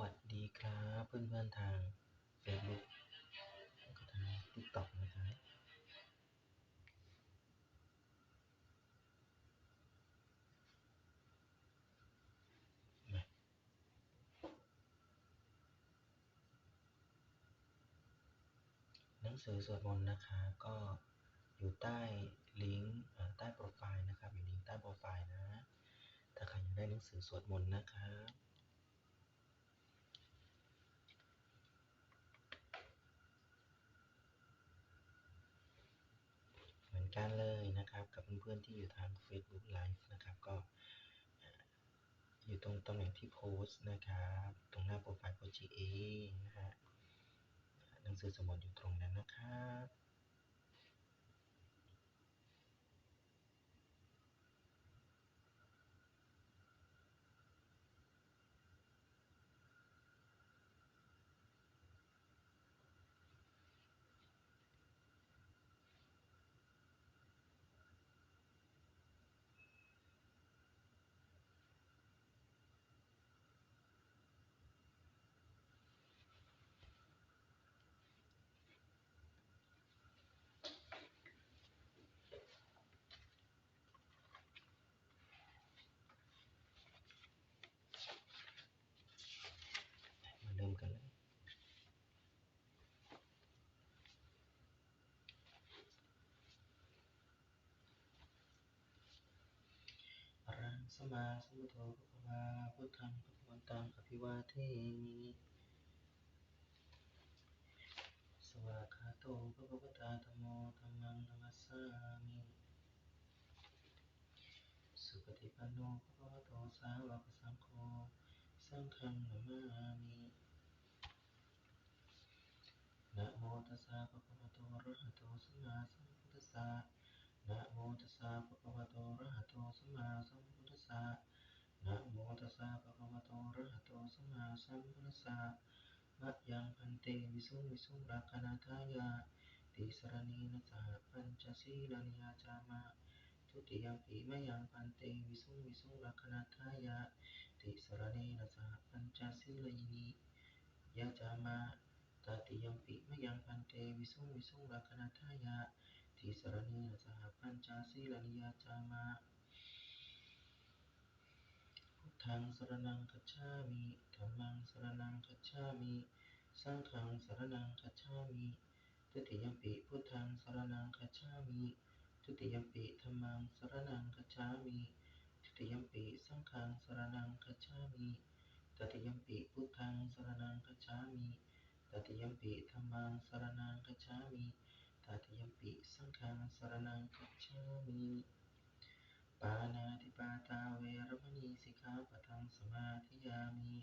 วัสดีครับเพื่อนๆทาง Facebook แล้วก็ทาง TikTok นะครับมาหนังสือสวดมนต์นะครับก็อยู่ใต้ลิงก์ใต้โปรไฟล์นะครับอยู่ลิงก์ใต้โปรไฟล์นะถ้าใครอยากได้หนังสือสวดมนต์นะครับเหมือนกันเลยนะครับกับเพื่อนๆที่อยู่ทาง Facebook Live นะครับก็อยู่ตรงตำแหน่งที่โพสต์นะครับตรงหน้าโปรไฟล์โปร GA นะฮะหนังสือสวดมนต์อยู่ตรงนั้นนะครับมาเริ่มกันเลยอรังสมาสัมพุทโธภควาพุทธังภควันตังอภิวาเทมิสวากขาโตภควตาธัมโมธัมมังนัมมัสสามิสุปฏิปันโนภควโตสาวกสังโฆสังฆังนามามินะโมตัสสะภะคะวะโตอะระหะโตสัมมาสัมพุทธัสสะนะโมตัสสะภะคะวะโตอะระหะโตสัมมาสัมพุทธัสสะนะโมตัสสะภะคะวะโตอะระหะโตสัมมาสัมพุทธัสสะมะยังพันเตวิสุงวิสุงรักขณาทายาติสรณีนะสหปัญจศีลานิยาจามะทุติยมปีมะยังพันเตวิสุงวิสุงรักขณาทายาติสรณีนะสหปัญจศีลานิยาจามะตติยมปีมะยังพันเตวิสุงวิสุงรักขณาทายาติสรณีนะสหปัญจศีลานิยาจามะพุทธังสรณังคัจฉามิธัมมังสรณังคัจฉามิสังฆังสรณังคัจฉามิทุติยมปิพุทธังสรณังคัจฉามิทุติยมปิธัมมังสรณังคัจฉามิทุติยมปิสังฆังสรณังคัจฉามิตติยมปิพุทธังสรณังคัจฉามิตติยมปิธัมมังสรณังคัจฉามิตติยมปิสังฆังสรณังคัจฉามิปานาติปาตาเวรมณีสิกขาปะทังสมาธิยามิ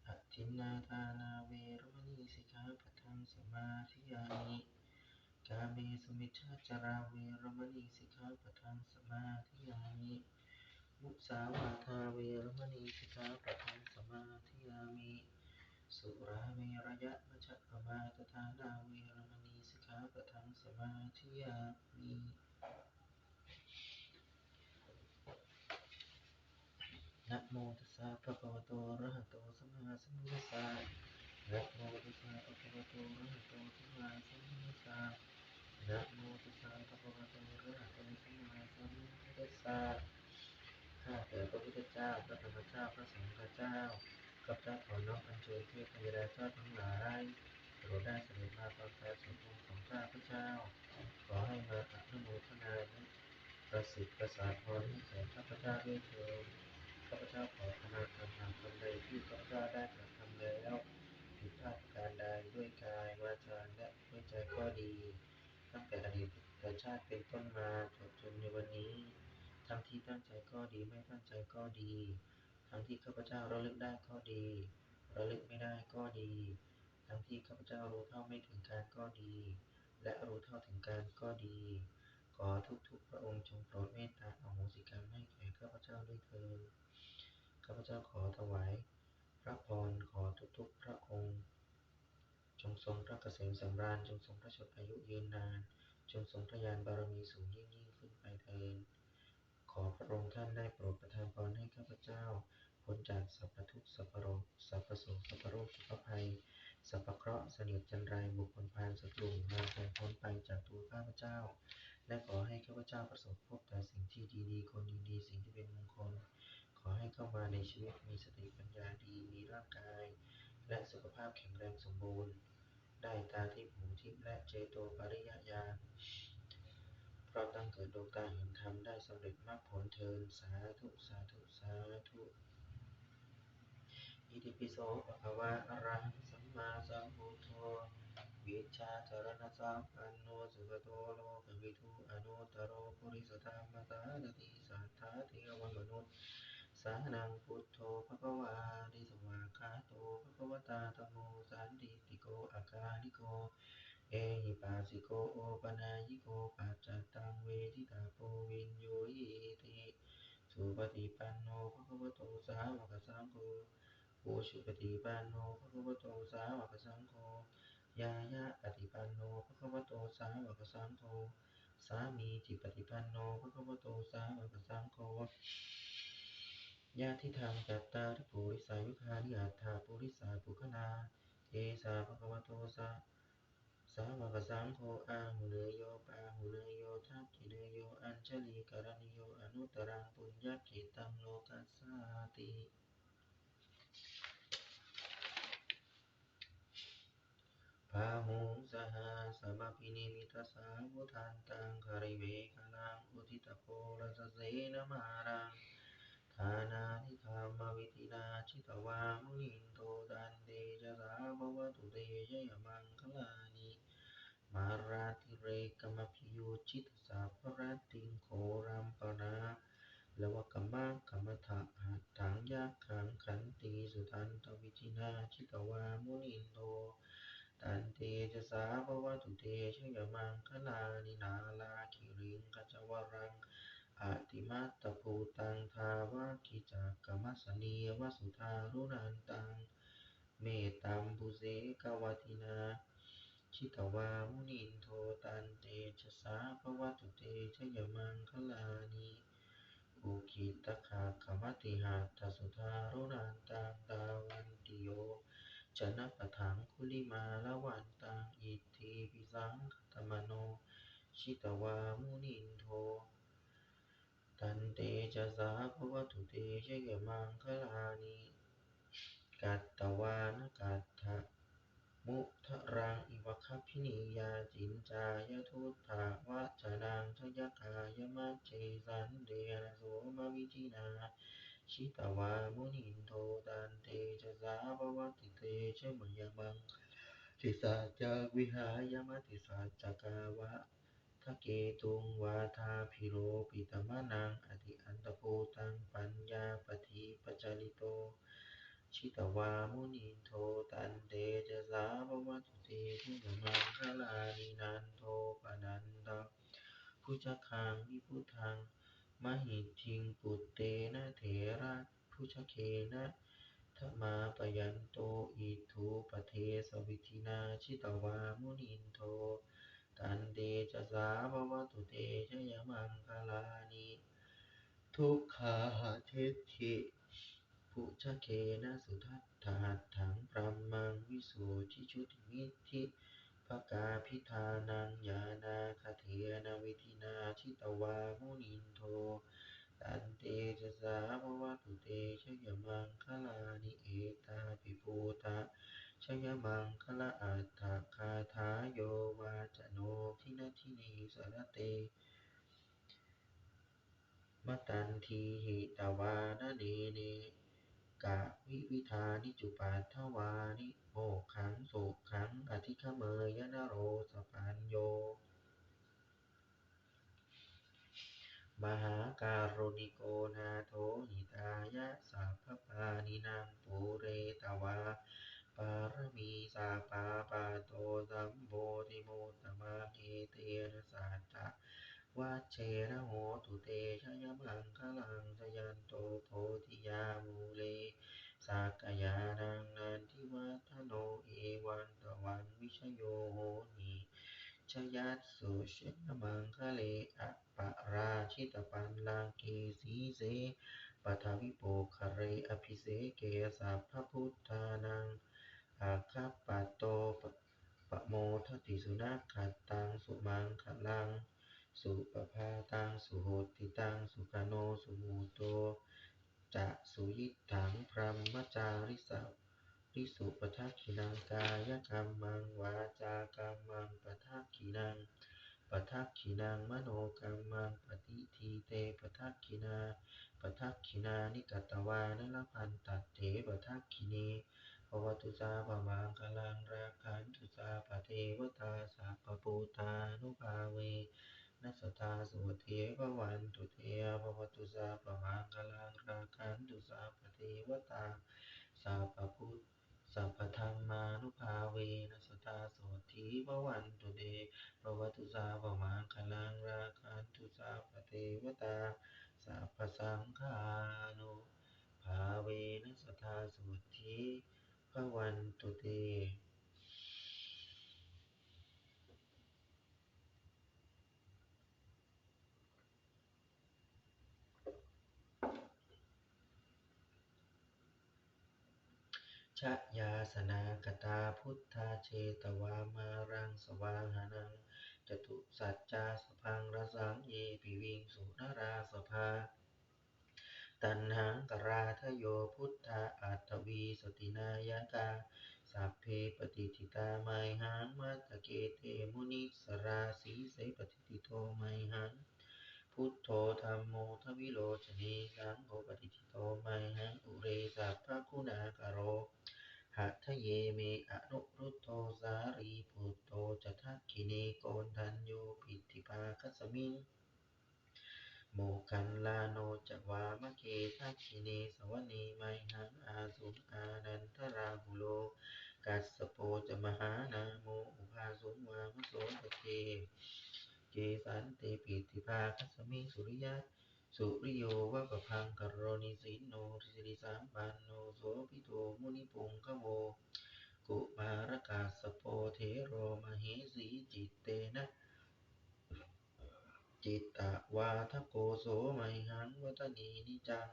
อทินนาทานาเวรมณีสิกขาปะทังสมาธิยามิกาเมสุมิจฉาจาราเวรมณีสิกขาปะทังสมาธิยามิมุสาวาทาเวรมณีสิกขาปะทังสมาธิยามิสุราเมรยะมัชฌปมาทฐานาเวรมณีสิกขาปะทังสมาธิยามินะโมตัสสะภะคะวะโตอะระหะโตสัมมาสัมพุทธัสสะนะโมตัสสะภะคะวะโตอะระหะโตสัมมาสัมพุทธัสสะนะโมตัสสะภะคะวะโตอะระหะโตสัมมาสัมพุทธัสสะข้าแต่พระพุทธเจ้าพระธรรมเจ้าพระสงฆ์เจ้าข้าพเจ้าขอน้อมอัญเชิญเทพธิดาเจ้าทั้งหลายโปรดได้เสด็จมาตอนท้ายสมบูรณ์ของข้าพเจ้าขอให้มาอนุโมทนาประสิทธิ์ประสาทพรให้แก่ข้าพเจ้าด้วยเถิดข้าพเจ้าขอขมาทำคำใดที่ข้าพเจ้าได้กระทำแล้วผิดพลาดประการใดด้วยกายวาจาและด้วยใจก็ดีตั้งแต่อดีตชาติเป็นต้นมาจนในวันนี้ทั้งที่ตั้งใจก็ดีไม่ตั้งใจก็ดีทั้งที่ข้าพเจ้าระลึกได้ก็ดีระลึกไม่ได้ก็ดีทั้งที่ข้าพเจ้ารู้เท่าไม่ถึงการก็ดีและรู้เท่าถึงการก็ดีขอทุกๆพระองค์จงโปรดเมตตาอโหสิกรรมให้แก่ข้าพเจ้าด้วยเถิดข้าพเจ้าขอถวายพระพรขอทุกๆพระองค์จงทรงพระเกษมสำราญจงทรงพระชนอายุยืนนานจงทรงพระญาณบารมีสูงยิ่งขึ้นไปเถิดขอพระองค์ท่านได้โปรดประทานพรให้ข้าพเจ้าพ พ้นจากสัพพทุกข์สัพพโรคสัพพโศกสัพพโรคสัพพภัยสัพพเคราะห์เสนียดจันไรบุคคลพาลศัตรูมาจงพ้นไปจากตัวข้าพเจ้าและขอให้ข้าพเจ้าประสบพบแต่สิ่งที่ดีๆคนดีๆสิ่งที่เป็นมงคลขอให้เข้ามาในชีวิตมีสติปัญญาดีมีร่างกายและสุขภาพแข็งแรงสมบูรณ์ได้ตาทิพย์หูทิพย์และเจโตปริยญาณเพราะตั้งเกิดดวงตาเห็นธรรมได้สำเร็จมรรคผลเทินสาธุสาธุสาธุอิติปิโสภะคะวะอะระหะสัมมาสัมพุทโธวิชชาจารณสัมปันโนสุขโตโลกวิทูอนุตตโรปุริสธรรมสารถิสัทธาเทวมนุษย์สานังพุทโธภะคะวาติสวากขาโตภะคะวตาธัมโมสันติติโกอาคาลิโกเอหิปัสสิโกโอปนัยยิโกปัจจตังเวทิตาโพวินโยหิติสุปฏิปันโนภะคะวโตสาวกสังโฆอุชุปฏิปันโนภะคะวโตสาวกสังโฆยายะปฏิปันโนภะคะวโตสาวกสังโฆสามีจิปฏิปันโนภะคะวโตสาวกสังโฆญาติธรรมจัตตาริปุริสายุคานิอัตถาปุริสาปุคณาเยสาภะคะวโตสาวกสังโฆอาหุเนยโยปาหุเนยโยทัพพิเนยโยอัญชลีกรณิโยอนุตตรังปุญญเขตังโลกัสสาติพาหุงสหสมพินิมิตสาวุทันตังคาริเวคลังอุทิตโพรสเสนมารังทานาทิธรรมวิธินาชิตวามุนินโทดันเตจะสาภวตุเตชยมังคลานิมาราธิเรกมพิโยชิตสัพพรติงโครัมปนาลวกมะกมทะหัตถังยักขังขันติสุทันตวิธินาชิตวามุนินโทตันเตจะสาภวตุเตชยมังคลานินาลาคิริงกัจวรังอาติมัตตภูตังทาวาคิจักกมัสสนีวสุธารุนันตังเมตตัมปุเสกวตินาชิตวามุนินโทตันเตชะสาภวตุเตชยมังคลานิอุคิตขะขมติหัตถสุธารุนันตังตาวันติโยชนะปะถังคุลิมาละวันตังอิทธิปิสังคตมโนชิตวามุนินโทตันเตชะสาภวตุเตชยมังคลานิกัตตวานกัตถะมุทะรังอิวคัพพินียาจินจายทุตถาวะชนังชยกายมัจเจสันเดนะโสมวิจินาชิตวามุนินโทตันเตชะสาภวติเตชะมยมังทิสัจจวิหายมติสัจจกาวะทะเกตุงวาทาพิโรปิตมะนังอธิอันตโพตังปัญญาปฏิปัจจลิโตชิตวามุนินโทตันเตชะสาภวตุเตชะมังคลานินันโทปนันตะพุชคังวิพุทังมหิทิงปุตเตนะเถระพุชเคนะธมาปยันโตอิทูปเทสวิธินาชิตวามุนินโทตันเตชะสาภวตุเตชะยมังคลานิทุกขาเทถิพุชเคนะสุทัฏฐหัตถังพรัมมังวิสุทธิชุติมิทธิภกาพิธานังญาณาคเทนะวิธินาชิตวามุนินโทตันเตชะสาภวตุเตชะยมังคลานิเอตาภิปูตะชยมังคละอัตถคาถาโยวาจโนทินาทินีสรเตมตันทีหิตวานเนเนกะวิวิธานิจุปัฏฐวานิโมกขังโสขังอธิคเมยนโรสปัญโยมหาการุณิโกนาโถหิตายะสัพพปานินางปุเรตวาปารมีสาปาปาโตสัมโพธิมุตตมาเอเตนะสัตตะวัชเชนะโหตุเตชะยมังคลังชยันโตโพธิยามูเลสักกายานังนันทิวัฒโนเอวันตวันวิชโยโหนิชยัสสุเชนะมังคะเลอะปะราชิตปันลังเกสีเสป ทวิโปคะเรอภิเสเกสัพพพุทธานังอาคัปปะโตปะโมทติสุนัขขัตตังสุมังคลังสุปภาตังสุโหติตังสุขโนสุมูโตจะสุยิตถังพรหมจาริสัพริสุปทักขินังกายกรรมังวาจากรรมังปทักขินังปทักขินังมโนกรรมังปฏิทีเตปทักขินาปทักขินานิกตวานลพันตัตเถปทักขินีภวตุสาปมังคลังราคันตุสาปเทวตาสัพพปูตานุภาเวนัสตาสุเทภวันตุเทภวตุสาปมังคลังราคันตุสาปเทวตาสัพพพุทธสัพพธรรมานุภาเวนัสตาโสธีภวันตุเตภวตุสาปมังคลังราคันตุสาปเทวตาสัพพสังฆานุภาเวนัสตาโสธีภวันตุเตชยาสนากตาพุทธาเชตวามารังสวาหานังจตุสัจจาสพังรสังเยปิวิงสุนราสภาตัณหังกราทโยพุทธาอัตถวีสตินายกาสัพเพปฏิทิตาไมหังมัตตเกเตมุนิสราสีเสปฏิทิโตไมหังพุทโธธัมโมทวิโรจเนสังโฆปฏิทิโตไมหังอุเรสัพพคุณากโรหัตถเยเมอนุรุตโตสารีปุตโตจะทักขิเนโกณทัญโยปิตติภาคัสสมิงโมคคัลลาโนจะวามะเกทักขิเนสวเนไมหังอาสุงอานันทราหุโลกัสสโปจะมหานาโมอุภาสุงวามโสปเทเกสันเตปิติภาคัสสมิงสุริยะสุริโยวะปะพังกโรนิสินโนทิสิริสัมปันโนโสภิโตมุนิปุงคะโมกุมารกัสสโปเทโรมเหสีจิตเตนะจิตตวาทโกโสไมหังวัตนีนิจัง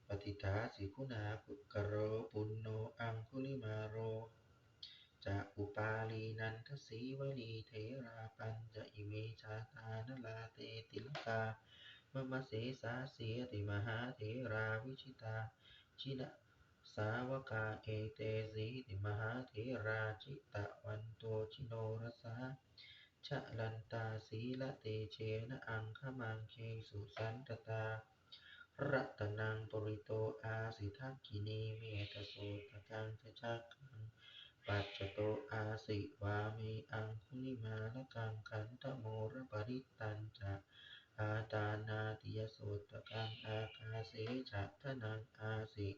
ปฏิทาสิคุณาภุกโรปุณโนอังคุลิมาโรจะอุปาลีนันทสีวลีเทราปัญจะอิเมชาตานลาเตติลกามมะเสสาเสียติมหาเทราวิชิตาชินะสาวกาเอเตสีติมหาเทราชิตะวันโตชิโนรสาชะลันตาสีละเตเชนะอังคมังเคสุสันตตารัตนังปริโตอาสิทักขินีเมตโสตกังขจักขังปัจจโตอาสิวามีอังคุลิมาละกังขันธโมระปริตตันจะอาตานาติยโสตกังอาคาเสจะทนังอาสิ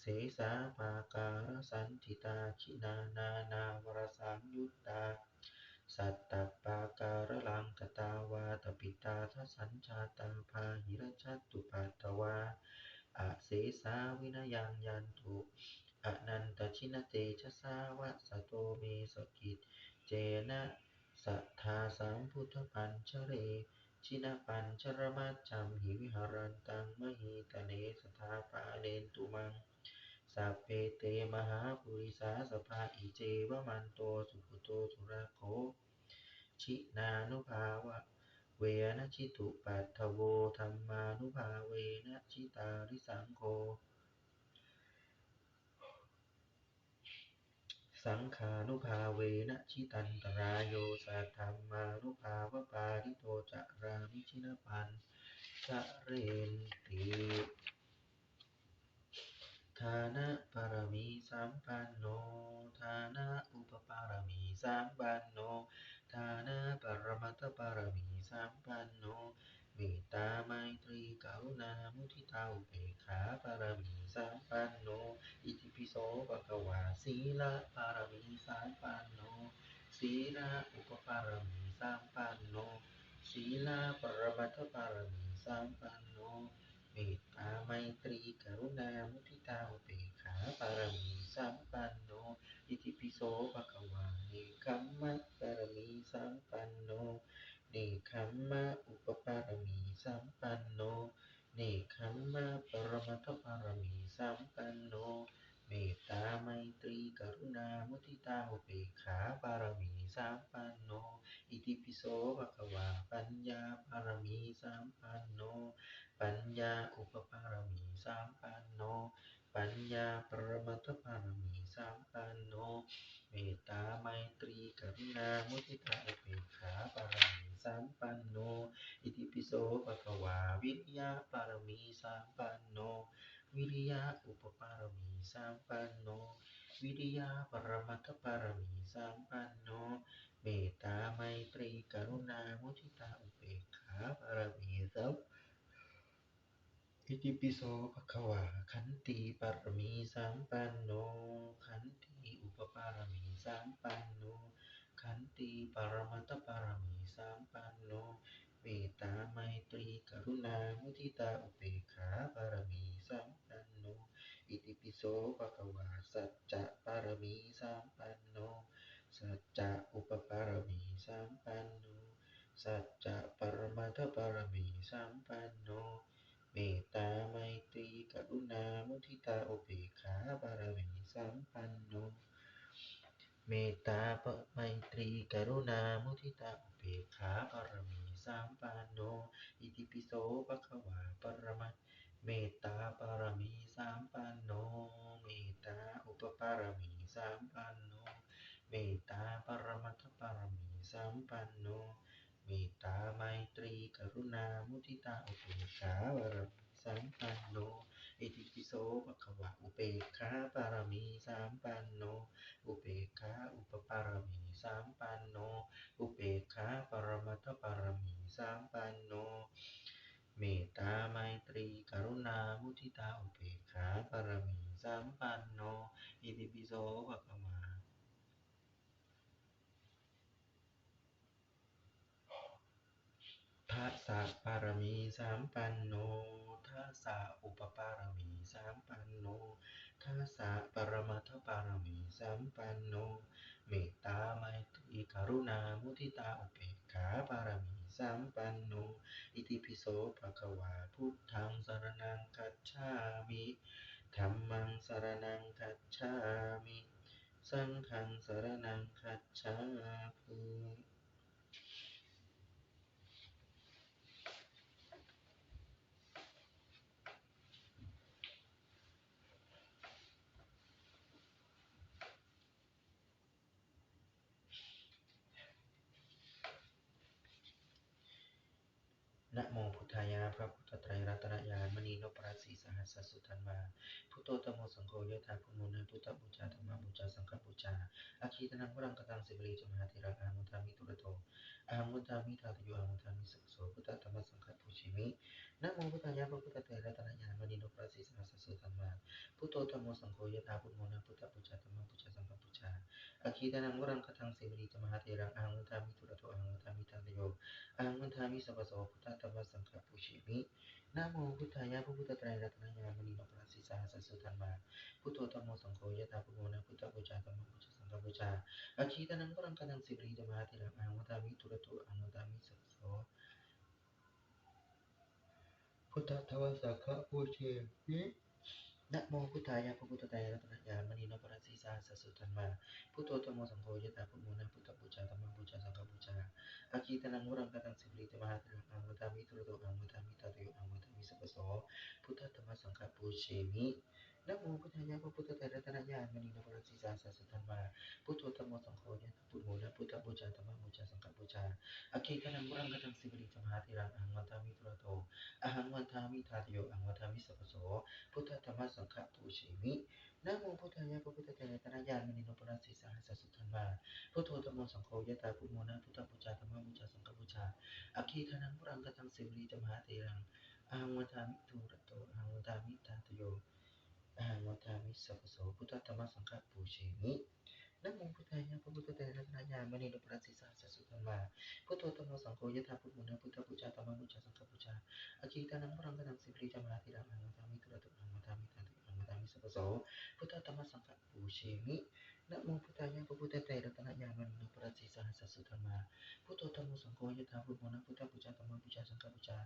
เสสาปาการสันทิตาชินานานาวรสังยุตตาสัตตปาการลังกตาวาตปิตาทัสัญชาตาพาหิรชัตตุปัตตวาอาเสสาวินยังยันตุอนันตชินเตชะสาวะสะโตเมสกิจเจนะสัทธาสัมพุทธปัญชเรชินะปัญชรมัจจัมหิวิหารันตังมหิตะเลสถาปาเลนตุมังสัพเพเตมหาปุริสาสภาอิเจวมันโตสุขุโตสุรโคชินานุภาวะเวนะชิตุปัตถโวธรรมานุภาเวนะชิตาริสังโฆสังขานุภาเวนะชิตันตรายโยสัทธัมมานุภาวะปาริโตจะรามิชินปันสะเรนติทานะปารมีสัมปันโนทานะอุปปารมีสัมปันโนทานะปรมัตถปารมีสัมปันโนเมตตาไมตรีกรุณามุทิตาอุเบกขาปารมีสัมปันโนอิติปิโสภะคะวาสีละปารมีสัมปันโนสีละอุปปารมีสัมปันโนสีละปรมัตถปารมีสัมปันโนเมตตาไมตรีกรุณามุทิตาอุเบกขาปารมีสัมปันโนอิติปิโสภะคะวาเนคัมมะปารมีสัมปันโนเนคัมมะอุปปารมีสัมปันโนเนคั ธรรมะปรมัตถปารมีสัมปันโนเมตตาไมตรีกรุณามุทิตาอุเบกขาปารมีสัมปันโนอิติปิโสภะคะวาปัญญาปารมีสัมปันโนปัญญาอุปปารมีสัมปันโนปัญญาปรมัตถปารมีสัมปันโนเมตตาไมตรีกรุณามุทิตาอุเบกขาปารมีสัมปันโนอิติปิโสภะคะวาวิริยะปารมีสัมปันโนวิริยะอุปปารมีสัมปันโนวิริยะปรมัตถปารมีสัมปันโนเมตตาไมตรีกรุณามุทิตาอุเบกขาปารมีสัมอิติปิโสภะคะวาขันติปารมีสัมปันโนขันติอุปปารมีสัมปันโนขันติปรมัตถปารมีสัมปันโนเมตตาไมตรีกรุณามุทิตาอุเบกขาปารมีสัมปันโนอิติปิโสภะคะวาสัจจะปารมีสัมปันโนสัจจะอุปปารมีสัมปันโนสัจจะปรมัตถปารมีสัมปันโนเมตตาไมตรีกรุณามุทิตาอุเบกขาปารมีสัมปันโนเมตตาไมตรีกรุณามุทิตาอุเบกขาปารมีสัมปันโนอิติปิโสภะคะวาปรมัตถ์เมตตาปารมีสัมปันโนเมตตาอุปปารมีสัมปันโนเมตตาปรมัตถปารมีสัมปันโนเมตตาไมตรีกรุณามุทิตาอุเบกขาปารมีสัมปันโนอิติปิโสภะคะวะอุเบกขาปารมีสัมปันโนอุเบกขาอุปปารมีสัมปันโนอุเบกขาปรมัตถปารมีสัมปันโนเมตตาไมตรีกรุณามุทิตาอุเบกขาปารมีสัมปันโนอิติปิโสภะคะวา ทัสสะปารมีสัมปันโนทัสสะอุปปารมีสัมปันโนทัสสะปรมัตถปารมีสัมปันโนเมตตาไมตรีกรุณามุทิตาอุเบกขาปารมีสัมปันโนอิติปิโสภะคะวาพุทธังสรณังคัจฉามิธัมมังสรณังคัจฉามิสังฆังสรณังคัจฉามิ นะโมพุทธายะพระพุทธไตรรัตนญาณมณีนพรัตน์สีสหัสสุทันมาพุทโธธัมโมสังโฆยะถาพุทโมนะพุทธบูชาธัมมบูชาสังฆบูชาอาคีตนังวรังกตังสิบลีจมหาเถระอามุทามิตุระโตอามุทามิทาตุโยอามุทามิสัพพโสพุทธธัมมสังฆปูชิมินะโมพุทธายะพระพุทธไตรรัตนญาณมณีนพรัตน์สีสหัสสุทันมาพุทโธธัมโมสังโฆยะถาพุทโมนะพุทธบูชาธัมมบูชาสังฆบูชาอาคีตนังวรังกตังสิบลีจมหาเถระอามุทามิตุระโตอามุทามิทาตุโย อังวันทามิสัพพโสพุทธธรรมสังฆปุชิมินะโมพุทธายะพระพุทธไตรรัตนญาณมณีนพรัสสิสาสัสสุธัมมาพุทโธธัมโมสังโฆยะถาพุทโมนะพุทธบูชาธัมมบูชาสังฆบูชาอาคีตนังปรังกนังสิบริจมาธิรังอังวันทามิตุระโตอังวันทามิสัพพโสพุทธธรรมสังฆปุชิมิ นะโมพุทธายะพระพุทธไตรรัตนญาณมณีนพรัสสีสาสัสสุธัมมาพุทโธธัมโมสังโฆยะถาพุทโมนะพุทธบูชาธัมมังบูชาสังฆบูชาอาคีตนังวรังกตังสิบลิตมหาเถระอังวัฏามิตุระโตอังวัฏามิตาตุโยอังวัฏามิสัพพโสพุทธธรรมสังฆปูเชมินะโมพุทธายะพระพุทธไตรรัตนญาณมณีนพรัสสีสาสัสสุธัมมาพุทโธธัมโมสังโฆยะถาพุทโมนะพุทธบูชาธัมมังบูชาสังฆบูชาอาคีตนังวรังกตังสิบลิตมหาเถระอังวัฏามิตุระโตอังวัฏามิตาตุโยอังวัฏามิสัพพโส พุทธธรรมสังฆปูชิมินะโมพุทธายะพระพุทธเจ้าตนะญาณมณีนพรัสสิสาหัสสุทันมาพุทโธธัมโมสังโฆยะตาพุทโมนะพุทธบูชาธัมมบูชาสังฆบูชาอาคีทานังพุรังกตังสิวลีจมหาเถรังอาหังวัฏามิตุระโตอาหังวัฏามิตาตโยอาหังวัฏามิสัพพโสพุทธธรรมสังฆปูชิมินะโมพุทธายะพระพุทธเจ้าตนะญาณมณีนพรัสสิสาหัสสุทันมาพุทโธธัมโมสังโฆยะตาพุทโมนะพุทธบูชาธัมมบูชาสังฆบูชาอาคีทานังพุรังกตังสิวลีจมหาเถรังอาหังวัฏามิตุระโตอาหังวัฏามิตาตโย ตามิสัพพโสพุทธธรรมสังฆปูเชมินะโมพุทธายะพระพุทธไตรรัตนญาณมณีนพรัสสีสหัสสุธัมมาพุทโธธัมโมสังโฆยะถาพุทโมนะพุทธบูชาธัมมังบูชาสังฆบูชา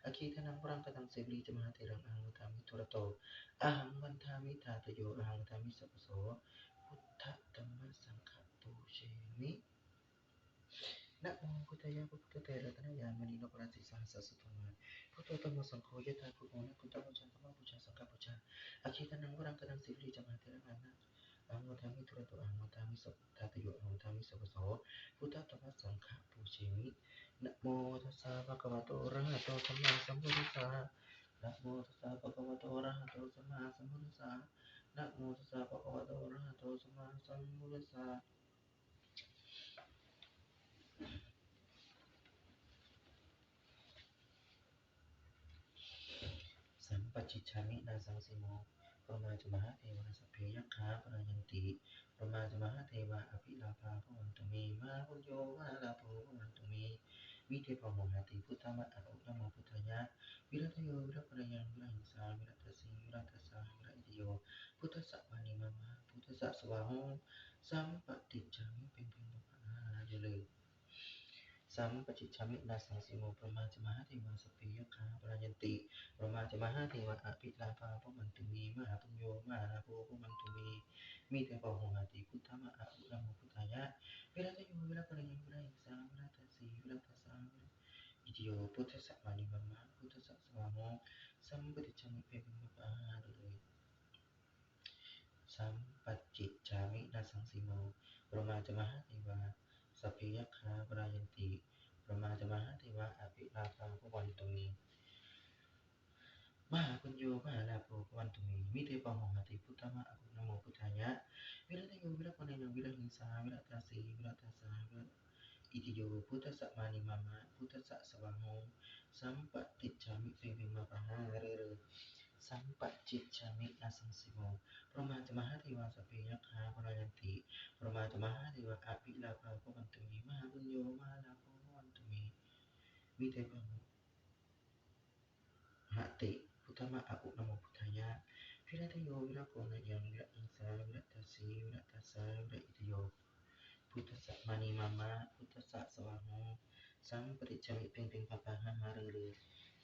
อ Akhitanang prangkatang sebli jamahatirang ahang utami turato ahang wantami tatayo ahang utami sapaso Buddha Dhamma Sangha Pushemi Namo Buddhaya Buddhaya Ratanaya Manino Parasi Sahasa Sutama Puto Dhamma Sangho Yata Purona Buddha Puja Dhamma Puja Sangha Puja Akhitanang prangkatang sebli jamahatirang ahang utami turato ahang utami tatayo ahang utami sapaso Buddha Dhamma Sangha Pushemi Namo tassa bhagavato arahato samma sambuddhassa Namo tassa bhagavato arahato samma sambuddhassa Namo tassa bhagavato arahato samma sambuddhassa Sampacicami nasang simo Pramajamaha Deva Sappeyakha Prayanti Pramajamaha Deva Apilapa Bhavantu Me Mahunyo Mahalapo Bhavantu Me Vite Pamohati Puttama Aku Namo Buddhaya Viratayo Viraparayang Virahingsa Viratasi Viratasa Viraidiyo Buddhasa Manimama Buddhasa Swahong Sampatticami Pimpin Bapa Jale Sampacicami nasang simo Pramajamaha Deva Sappeyakha Prayanti Pramajamaha Deva Apilapa Bhavantu Me Mahapunyo Mahalapo Bhavantu Me Mite Pamohati Puttama Aku Namo Buddhaya Viratayo Viraparayang Virahingsa Viratasi Viratasa Viraidiyo Buddhasa Manimama Buddhasa Swahong Sampatticami Pimpin Bapa Sampacicami nasang simo Pramajamaha Deva Sappeyakha Prayanti Pramajamaha Deva Apilapa Bhavantu Me Mahapunyo Mahalapo Bhavantu Me Mite Pamohati Puttama Aku Namo Buddhaya Viratayo Viraparayang Virahingsa Viratasi Viratasa Viraidiyo Buddhasa Manimama Buddhasa Swahong Sampatticami Pimpin Bapa Sampacicami nasang simo Pramajamaha Deva Sappeyakha Prayanti Pramajamaha Deva Apilapa Bhavantu Me Mahapunyo Mahalapo Bhavantu Me Mite Pamohati Puttama Aku Namo Buddhaya Viratayo Viraparayang Virahingsa Viratasi Viratasa Viraidiyo Buddhasa Manimama Buddhasa Swahong Sampatticami Pimpin Bapa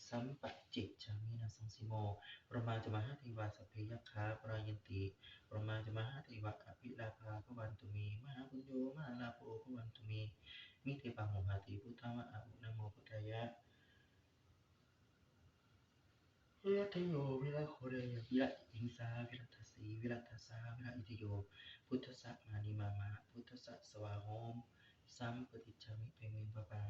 Sampacicami nasang simo Pramajamaha Deva Sappeyakha Prayanti Pramajamaha Deva Apilapa Bhavantu Me Mahapunyo Mahalapo Bhavantu Me Mite Pamohati Puttama Aku Namo Buddhaya Viratayo Viraparayang Virahingsa Viratasi Viratasa Viraidiyo Buddhasa Manimama Buddhasa Swahong Sampatticami Pimpin Bapa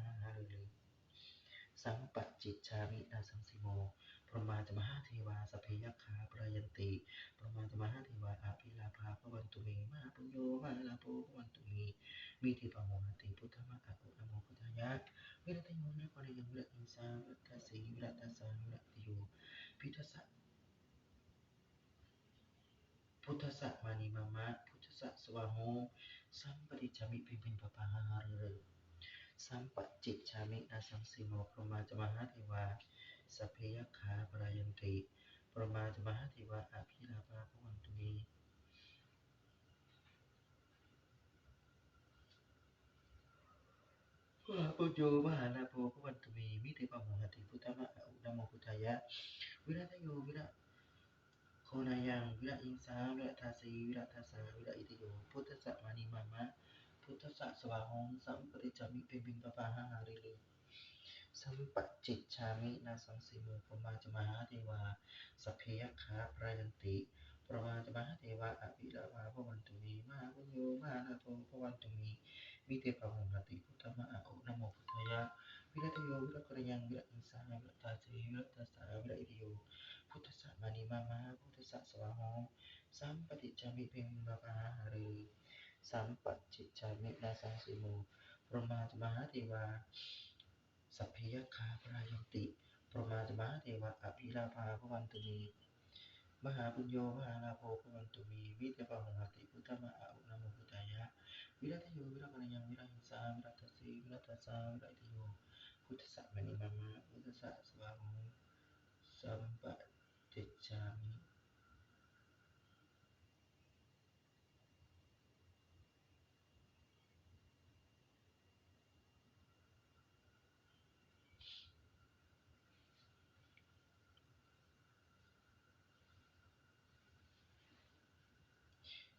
Sampacicami nasang simo Pramajamaha Deva Sappeyakha Prayanti Pramajamaha Deva Apilapa Bhavantu Me Mahapunyo Mahalapo Bhavantu Me Mite Pamohati Puttama Aku Namo Buddhaya Viratayo Viraparayang Virahingsa Viratasi Viratasa Viraidiyo Buddhasa Manimama Buddhasa Swahong Sampatticami Pimpin Bapa Sampacicami nasang simo Pramajamaha Deva Sappeyakha Prayanti Pramajamaha Deva Apilapa Bhavantu Me Mahapunyo Mahalapo Bhavantu Me Mite Pamohati Puttama Aku Namo Buddhaya Viratayo Viraparayang Virahingsa Viratasi Viratasa Viraidiyo Buddhasa Manimama Buddhasa Swahong Sampatticami Pimpin Bapa Sampacicami nasang simo Pramajamaha Deva Sappeyakha Prayanti Pramajamaha Deva Apilapa Bhavantu Me Mahapunyo Mahalapo Bhavantu Me Mite Pamohati Puttama Aku Namo Buddhaya Viratayo Viraparayang Virahingsa Viratasi Viratasa Viraidiyo Buddhasa Manimama Buddhasa Swahong Sampatticami Pimpin Bapa Sampacicami nasang simo Pramajamaha Deva Sappeyakha Prayanti Pramajamaha Deva Apilapa Bhavantu Me Mahapunyo Mahalapo Bhavantu Me Mite Pamohati Puttama Aku Namo Buddhaya Viratayo Viraparayang Virahingsa Viratasi Viratasa Viraidiyo Buddhasa Manimama Buddhasa Swahong Sampatticami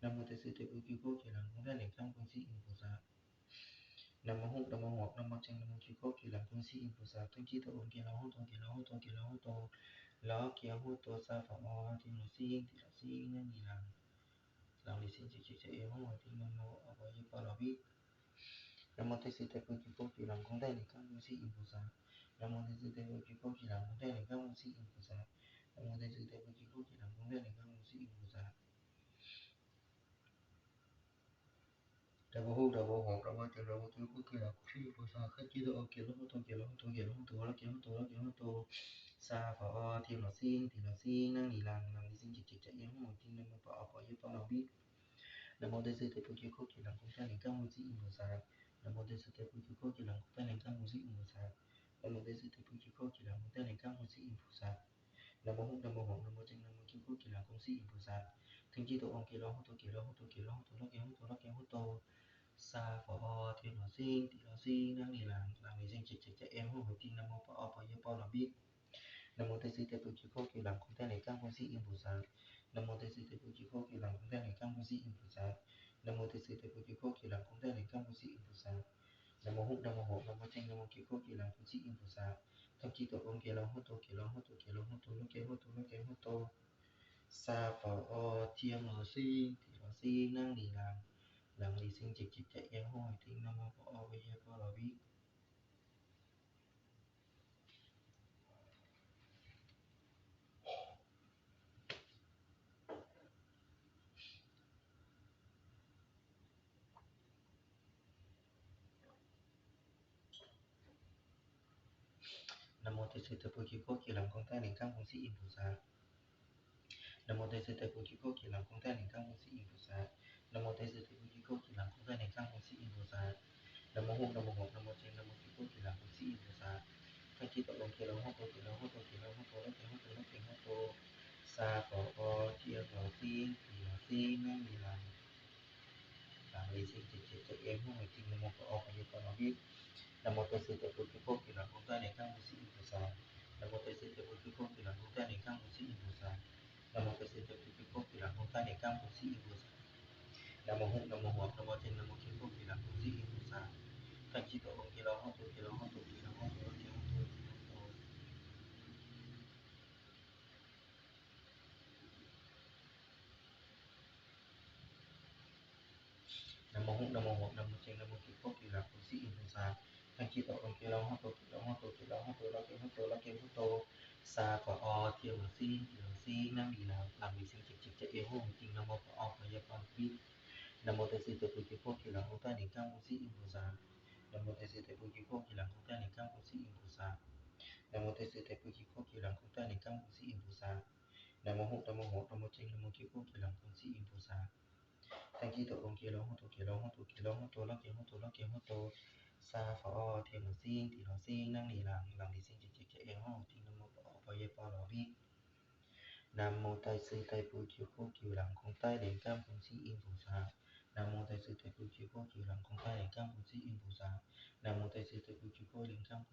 Nam mô Tây Sư Tây Bồ Chí Cô Kỳ Lăng Cũng Đa Niệm Cam Quân Sĩ Im Bồ Sát. Nam mô Húc Nam mô Hoạt Nam mô Chanh Nam mô Chí Cô Kỳ Lăng Quân Sĩ Im Bồ Sát. Tăng Chi Tổ Ôn Kỳ Lăng Hô Tô Kỳ Lăng Hô Tô Kỳ Lăng Hô Tô Ló Kỳ Hô Tô Sa Phạm O Thiên Lộ Sinh Thị Lộ Sinh Nhân Nhị Lăng Lý Sinh Chỉ Chỉ Chạy Em Hô Thiên Nam mô A Bồ Đề Bà Lô Biết. Nam mô Tây Sư Tây Bồ Chí Cô Kỳ Lăng Cũng Đa Niệm Cam Quân Sĩ Im Bồ Sát. Nam mô Tây Sư Tây Bồ Chí Cô Kỳ Lăng Cũng Đa Niệm Cam Quân Sĩ Im Bồ Sát. Nam mô Tây Sư Tây Bồ Chí Cô Kỳ Lăng Cũng Đa Niệm Cam Quân Sĩ Im Bồ Sát. Đà Bồ Húc Đà Bồ Hộp Đà Bồ Trần Đà Bồ Tứ Quốc Kỳ Lăng Cũng Sĩ Im Bồ Sát. Khách Chi Tổ Ôn Kỳ Lăng Hô Tô Kỳ Lăng Hô Tô Kỳ Lăng Hô Tô Ló Kỳ Hô Tô Ló Kỳ Hô Tô Sa Phở O Thiên Lộ Sinh Thị Lộ Sinh Năng Nì Lăng Lý Sinh Chỉ Chỉ Chạy Em Hô Thiên Nam mô Phật A Bồ Đề Bà Lô Biết. Nam mô Tây Sư Tây Bồ Chí Cô Kỳ Lăng Cũng Đa Niệm Cam Quân Sĩ Im Bồ Sát. Nam mô Tây Sư Tây Bồ Chí Cô Kỳ Lăng Cũng Đa Niệm Cam Quân Sĩ Im Bồ Sát. Nam mô Tây Sư Tây Bồ Chí Cô Kỳ Lăng Cũng Đa Niệm Cam Quân Sĩ Im Bồ Sát. Nam mô Húc Nam mô Hộp Nam mô Chanh Nam mô Chí Cô Kỳ Lăng Cũng Sĩ Im Bồ Sát. Thánh Chi Tổ Ôn Kỳ Lăng Hô Tô Kỳ Lăng Hô Tô Kỳ Lăng Hô Tô Ló Kỳ Hô Tô Ló Kỳ Hô Tô Sa Phở O Thiên Lộ Sinh Thị Lộ Sinh Năng Nì Lăng Lý Sinh Chỉ Chỉ Chạy Em Hô Thiên Nam mô Phật A Bồ Đề Bà Lô Biết. Nam mô Tây Sư Tây Bồ Chí Cô Kỳ Lăng Cũng Đa Niệm Cam Quân Sĩ Im Bồ Sát. Nam mô Tây Sư Tây Bồ Chí Cô Kỳ Lăng Cũng Đa Niệm Cam Quân Sĩ Im Bồ Sát. Nam mô Tây Sư Tây Bồ Chí Cô Kỳ Lăng Cũng Đa Niệm Cam Quân Sĩ Im Bồ Sát. Nam mô Húc Nam mô Hộp Nam mô Chanh Nam mô Chí Cô Kỳ Lăng Cũng Sĩ Im Bồ Sát. Thăng Chi Tổ Ôn Kỳ Lăng Hô Tô Kỳ Lăng Hô Tô Kỳ Lăng Hô Tô Ló Kỳ Hô Tô Ló Kỳ Hô Tô Sa Phở O Thiên Lộ Sinh Thị Lộ Sinh Năng Nì Lăng Lý Sinh Chỉ Chỉ Chạy Em Hô Thiên Nam mô Phật A Bồ Đề Bà Lô Biết. Nam mô Tây Sư Tây Bồ Chí Cô Kỳ Lăng Cũng Đa Niệm Cam Quân Sĩ Im Bồ Sát. Nam mô Tây Sư Tây Bồ Chí Cô Kỳ Lăng Cũng Đa Niệm Cam Quân Sĩ Im Bồ Sát. Nam mô Tây Sư Tây Bồ Chí Cô Kỳ Lăng Cũng Đa Niệm Cam Quân Sĩ Im Bồ Sát. Nam mô Húc Nam mô Hộp Nam mô Chanh Nam mô Chí Cô Kỳ Lăng Cũng Sĩ Im Bồ Sát. Thăng Chi Tổ Ôn Kỳ Lăng Hô Tô Kỳ Lăng Hô Tô Kỳ Lăng Hô Tô Ló Kỳ Hô Tô Ló Kỳ Hô Tô Sa Phở O Thiên Lộ Sinh Thị Lộ Sinh Năng Nì Lăng Lý Sinh Chỉ Chỉ Chạy Em Hô Thiên Nam mô Phật A Bồ Đề Bà Lô Biết. Nam mô Tây Sư Tây Bồ Chí Cô Kỳ Lăng Cũng Đa Niệm Cam Quân Sĩ Im Bồ Sát. Nam mô Tây Sư Tây Bồ Chí Cô Kỳ Lăng Cũng Đa Niệm Cam Quân Sĩ Im Bồ Sát. Nam mô Tây Sư Tây Bồ Chí Cô Kỳ Lăng Cũng Đa Niệm Cam Quân Sĩ Im Bồ Sát. Nam mô Húc Nam mô Hộp Nam mô Chanh Nam mô Chí Cô Kỳ Lăng Cũng Sĩ Im Bồ Sát. Thăng Chi Tổ Ôn Kỳ Lăng Hô Tô Kỳ Lăng Hô Tô Kỳ Lăng Hô Tô Ló Kỳ Hô Tô Nam mô Húc Nam mô Hộp Nam mô Chanh Nam mô Chí Cô Kỳ Lăng Cũng Sĩ Im Bồ Sát. Thăng Chi Tổ Ôn Kỳ Lăng Hô Tô Kỳ Lăng Hô Tô Kỳ Lăng Hô Tô Ló Kỳ Hô Tô Ló Kỳ Hô Tô Sa Phở O Thiên Lộ Sinh Thị Lộ Sinh Năng Nì Lăng Lý Sinh Chỉ Chỉ Chạy Em Hô Thiên Nam mô Phật A Bồ Đề Bà Lô Biết. Nam mô Tây Sư Tây Bồ Chí Cô Kỳ Lăng Cũng Đa Niệm Cam Quân Sĩ Im Bồ Sát. Nam mô Tây Sư Tây Bồ Chí Cô Kỳ Lăng Cũng Đa Niệm Cam Quân Sĩ Im Bồ Sát. Nam mô Tây Sư Tây Bồ Chí Cô Kỳ Lăng Cũng Đa Niệm Cam Quân Sĩ Im Bồ Sát. Nam mô Húc Nam mô Hộp Nam mô Chanh Nam mô Chí Cô Kỳ Lăng Cũng Sĩ Im Bồ Sát. Thăng Chi Tổ Ôn Kỳ Lăng Hô Tô Kỳ Lăng Hô Tô Kỳ Lăng Hô Tô Ló Kỳ Hô Tô Ló Kỳ Hô Tô Sa Phở O Thiên Lộ Sinh Thị Lộ Sinh Năng Nì Lăng Lý Sinh Chỉ Chỉ Chạy Em Hô Thiên Nam mô Phật A Bồ Đề Bà Lô Biết. Nam mô Tây Sư Tây Bồ Chí Cô Kỳ Lăng Cũng Đa Niệm Cam Quân Sĩ Im Bồ Sát. Nam mô Tây Sư Tây Bồ Chí Cô Kỳ Lăng Cũng Đa Niệm Cam Quân Sĩ Im Bồ Sát. Nam mô Tây Sư Tây Bồ Chí Cô Kỳ Lăng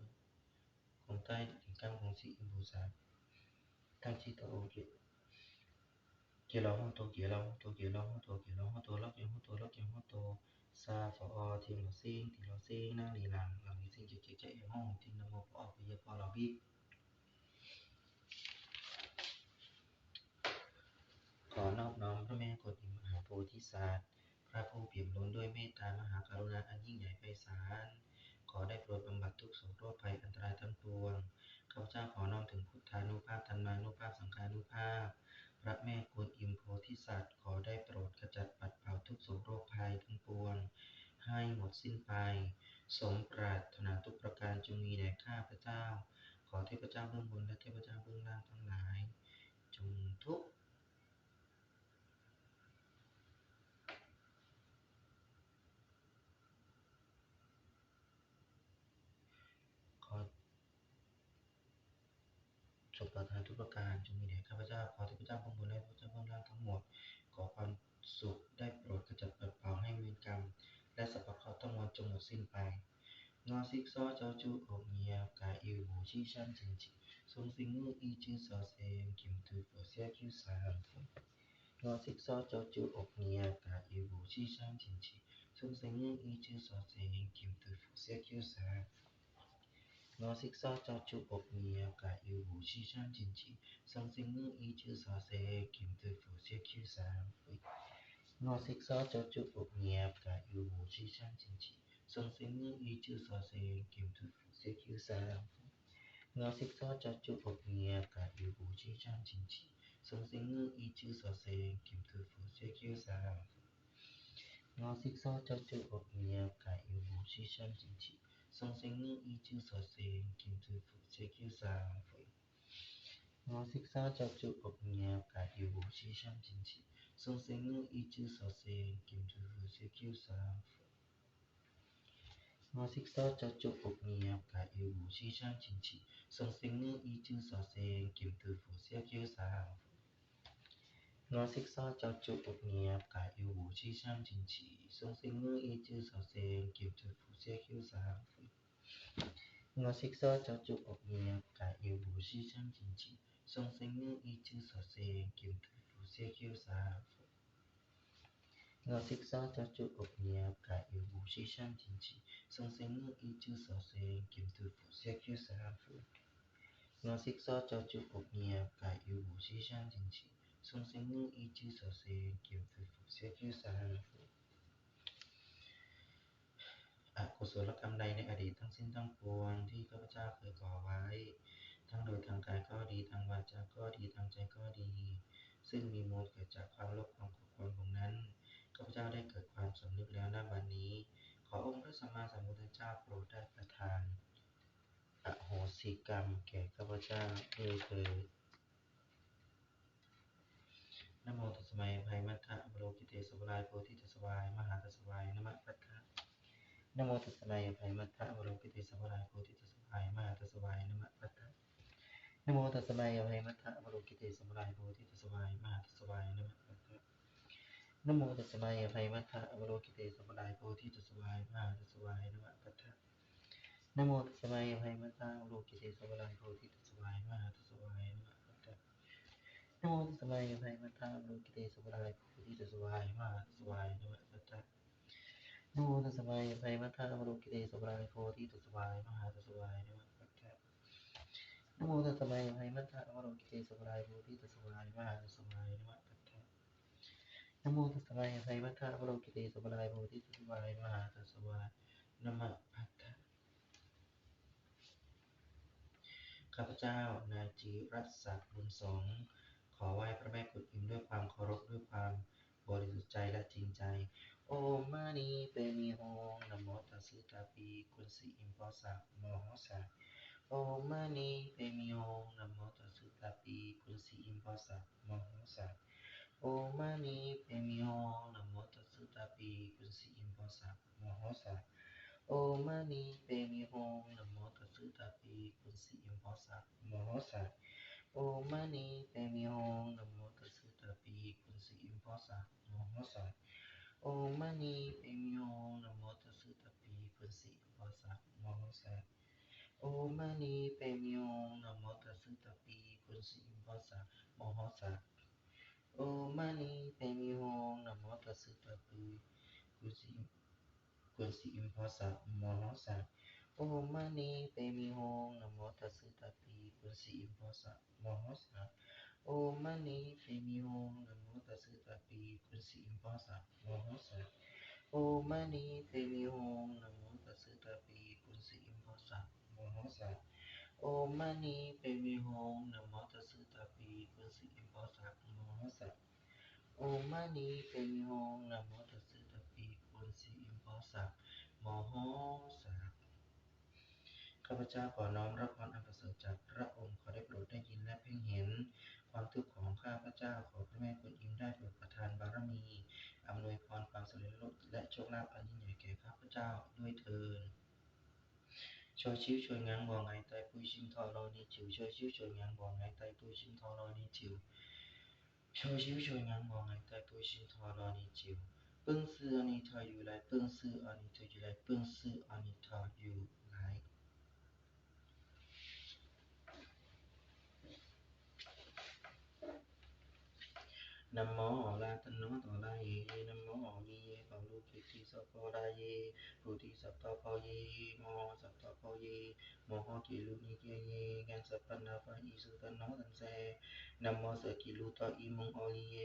Cũng Đa Niệm Cam Quân Sĩ Im Bồ Sát. Thăng Chi Tổ Ôn Kỳ Lăng Hô Tô Kỳ Lăng Hô Tô Kỳ Lăng Hô Tô Kỳ Lăng Hô Tô Ló Kỳ Hô Tô Ló Kỳ Hô Tô Sa Phở O Thiên Lộ Sinh Thị Lộ Sinh Năng Nì Lăng Lý Sinh Chỉ Chỉ Chạy Em Hô Thiên Nam mô Phật A Bồ Đề Bà Lô Biết.ขอนอบน้อมพระแม่กวนอิมมหาโพธิสัตว์ พระผู้เปี่ยมล้นด้วยเมตตามหากรุณาอันยิ่งใหญ่ไพศาลขอได้โปรดบำบัดทุกโศกโรคภัยอันตรายทั้งปวงข้าพเจ้าขอน้อมถึงพุทธานุภาพธรรมานุภาพสังฆานุภาพพระแม่กวนอิมโพธิสัตว์ขอได้โปรดขจัดปัดเป่าทุกโศกโรคภัยทั้งปวงให้หมดสิ้นไปสมปรารถนาทุกประการจงมีแด่ข้าพเจ้าขอเทพเจ้าเบื้องบนและเทพเจ้าเบื้องล่างทั้งหลายจงทุกขอสมปรารถนาทุกประการจงมีแด่ข้าพเจ้าขอเทพเจ้าเบื้องบนและเทพเจ้าเบื้องล่างทั้งหมดขอความสุขได้โปรดขจัดปัดเป่าให้เวรกรรมและสรรพเคราะห์ทั้งมวลจงหมดสิ้นไปngõ xích gió cho chú ốc nhạc cả yêu bù chi shan chân chỉ sông sinh ngư y chư sở xem kim thư phở xe cứu sàng ngõ xích gió cho chú ốc nhạc cả yêu bù chi shan chân chỉ sông sinh ngư y chư sở xem kim thư phở xe cứu sàng ngõ xích gió cho chú ốc nhạc cả yêu bù chi shan chân chỉ sông sinh ngư y chư sở xem kim thư phở xe cứu sàng ngõ xích gió cho chú ốc nhạc cả yêu bù chi shan chân chỉ sông sinh ngư y chư sở xem kim thư phở xe cứu sàng ngõ xích gió cho chú ốc nhạc cả yêu bù chi shan chân chỉ sông sinh ngư y chư sở xem kim thư phở xe cứu sàng ngõ xích gió cho chú ốc nhạc cả yêu bù chi shan chân chỉ sông sinh ngư y chư sở xem kim thư phở xe cứu sàng ngõ xích gió cho chú ốc nhạc cả yêu bù chi shan chân chỉ sông sinh ngư y chư sở xem kim thư phở xe cứu sàng ngõ xích gió cho chú ốc nhạc cả yêu bù chi shan chân chỉ sông sinh ngư y chư sở xem kim thư phở xe cứu sàng ngõ xích gió cho chú ốc nhạc cả yêu bù chi shan chân chỉ sông sinh ngư y chư sở xem kim thư phở xe cứu sàng ngõ xích gió cho chú ốc nhạc cả yêu bù chi shan chân chỉ sông sinh ngư y chư sở xem kim thư phở xe cứu sàng ngõ xích gió cho chú ốc nhạc cả yêu bù chi shan chân chỉ sông sinh ngư y chư sở xem kim thư phở xe cứu sàng ngõ xích gió cho chú ốc nhạc cả yêu bù chi shan chân chỉ sông sinh ngư y chư sở xem kim thư phở xe cứuสาอกุศลกรรมใดในอดีตทั้งสิ้นทั้งปวงที่ข้าพเจ้าเคยก่อไว้ทั้งโดยทางกายก็ดีทางวาจาก็ดีทางใจก็ดีซึ่งมีมูลเกิดจากความโลภความโกรธความหลงนั้นข้าพเจ้าได้เกิดความสำนึกแล้วณบัดนี้ขอองค์พระสัมมาสัมพุทธเจ้าโปรดได้ประทานอโหสิกรรมแก่ข้าพเจ้าด้วยเถิดนะโมตัสสะอภัยมัทธะบโรกิเตสวรายโพธิตัสสวายมหาตัสสวายนะมะพัทธะนะโมตัสสะอภัยมัทธะบโรกิเตสวรายโพธิตัสสวายมหาตัสสวายนะมะพัทธะนะโมตัสสะอภัยมัทธะบโรกิเตสวรายโพธิตัสสวายมหาตัสสวายนะมะพัทธะนะโมตัสสะอภัยมัทธะบโรกิเตสวรายโพธิตัสสวายมหาตัสสวายนะมะพัทธะนะโมตัสสะอภัยมัทธะบโรกิเตสวรายโพธิตัสสวายมหาตัสสวายนะมะพัทธะนะโมตัสสะอภัยมัทธะบโรกิเตสวรายโพธิตัสสวายมหาตัสสวายนะมะพัทธะนะโมตัสสะอภัยมัทธะบโรกิเตสวรายโพธิตัสสวายมหาตัสสวายนะมะพัทธะนะโมตัสสะอภัยมัทธะบโรกิเตสวรายโพธิตัสสวายมหาตัสสวายนะมะพัทธะนะโมตัสสะอภัยมัทธะบโรกิเตสวรายโพธิตัสสวายมหาตัสสวายนะมะพัทธะข้าพเจ้านายจิรัตน์ศักดิ์บุญสงฆ์ขอไหว้พระแม่กวนอิมด้วยความเคารพด้วยความบริสุทธิ์ใจและจริงใจโอมานีเปมิโฮงนะโมตัสสะตาปีกุลสีอิมพอสักโมโหสักโอมานีเปมิโฮงนะโมตัสสะตาปีกุลสีอิมพอสักโมโหสักโอมานีเปมิโฮงนะโมตัสสะตาปีกุลสีอิมพอสักโมโหสักโอมานีเปมิโฮงนะโมตัสสะตาปีกุลสีอิมพอสักโมโหสักโอมานีเปมิโฮงนะโมตัสสะตาปีกุลสีอิมพอสักโมโหสักโอมานีเปมิโฮงนะโมตัสสะตาปีกุลสีอิมพอสักโมโหสักโอมานีเปมิโฮงนะโมตัสสะตาปีกุลสีอิมพอสักโมโหสักโอมานีเปมิโฮงนะโมตัสสะตาปีกุลสีกุลสีอิมพอสักโมโหสักโอมานีเปมิโฮงนะโมตัสสะตาปีกุลสีอิมพอสักโมโหสักโอมานีเปมิโฮงนะโมตัสสะตาปีกุลสีอิมพอสักโมโหสัก โอมานีเตมิโฮงนะโมตัสสะตะปีปุณสิอิมพัสสะโมโหสะโอมานีเตมิโฮงนะโมตัสสะตะปีปุณสิอิมพัสสะโมโหสะโอมานีเตมิโฮงนะโมตัสสะตะปีปุณสิอิมพัสสะโมโหสะข้าพเจ้าขอน้อมรับพรอันประเสริฐจากพระองค์ขอได้โปรดได้ยินและเพ่งเห็นความทุกข์ของข้าพเจ้าขอพระแม่กวนอิมได้โปรดประทานบารมีอำนวยพรความสำเร็จและโชคลาภอันยิ่งใหญ่แก่ข้าพเจ้าด้วยเถิดช่วยชิวช่วยงานบ่อไงไตปุยชิงทอรอนีจิ๋วช่วยชิวช่วยงานบ่อไงไตปุยชิงทอรอนีจิ๋วช่วยชิวช่วยงานบ่อไงไตปุยชิงทอรอนีจิ๋วปึ้งซื่ออันนี้เธออยู่ไรปึ้งซื่ออันนี้เธออยู่ไรปึ้งซื่ออันนี้เธออยู่ไรนะโมลาตโนตลาเยนะโมลีเยเปาลูกิติสัพพะลาเยปุติสัพพะพะเยโมสัพพะพะเยโมโหกิลุนิเกเยกันสัพพะนาภะอิสุตโนตันเสนะโมสกิลุตะอิมุงโอลีเย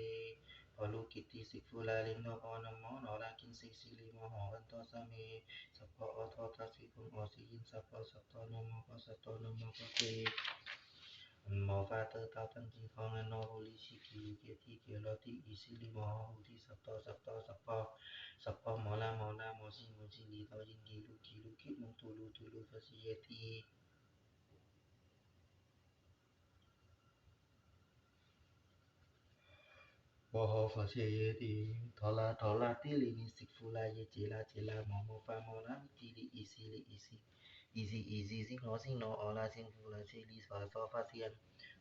เปาลูกิติสิกฟุลาลิงโนโอนะโมโนรากินสิสิลิโมโหกันโตสะเมสัพพะอโทตัสสิกุงโอสิยินสัพพะสัตโตนะโมปะสัตโตนะโมปะเต Mô Pha Tơ Tao Tân Chi Phong An Nô Hô Lý Chi Kỳ Lì Kia Thi Kia Lô Ti Ý Sư Lì Mô Hô Thi Sắp To Mô La Mô Si Lì Tao Dinh Kỳ Lù Kít Mông Tu Lù Phật Si Yê Thi Mô Hô Phật Si Yê Thi Thọ La Tí Lì Ni Sik Phu La Yê Chê La Mô Pha Mô La Mi Chi Lì Ý Si Ý Si Sinh Nô Ô La Sinh Phu La Chê Lì So Pha Siêng